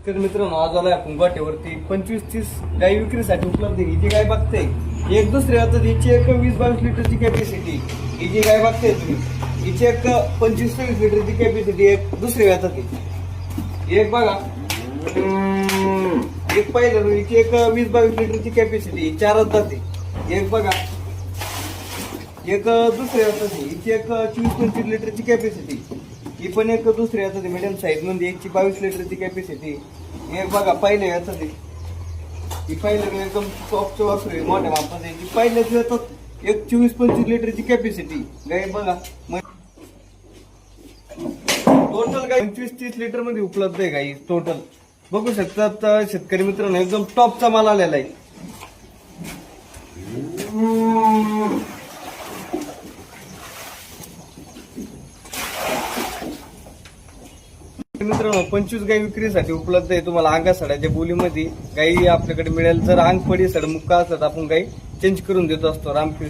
तर मित्रांनो आज आलाय आपण गोट्यावरती 25-30 गाई विक्रीसाठी उपलब्ध आहे. ही जी गाय बघताय एक दुसरी आता हिची एक 20-22 लिटरची कॅपॅसिटी. ही जी गाय बघताय तुम्ही हिची एक 25-26 लिटरची कॅपॅसिटी एक दुसरी येतात. एक बघा एक पाहिलं हिची एक 20-22 लिटरची कॅपॅसिटी चारच जाते. एक बघा एक दुसरी येतात हिची एक 24-25 लिटरची कॅपॅसिटी. ही पण एक दुसरी येतात मिडियम साईज मध्ये एकची 22 लिटरची कॅपॅसिटी. एक बघा पहिले येतात ही पहिले एकदम टॉपचं वासरू मोठ्या मापाचं. ही पहिल्याच येतात एक 24-25 लिटरची कॅपॅसिटी गाय बघा. टोटल गाय 25-30 लिटर मध्ये उपलब्ध आहे गाई टोटल. बघू शकतात शेतकरी मित्रांनो एकदम टॉपचा माल आलेला आहे. मित्रांनो 25 गाई विक्रीसाठी उपलब्ध आहे. तुम्हाला अंगासड्याच्या बोलीमध्ये गाई आपल्याकडे मिळेल. जर अंग पडी सड मुक्का असतात आपण गाई चेंज करून देतो असतो. रामकृष्ण.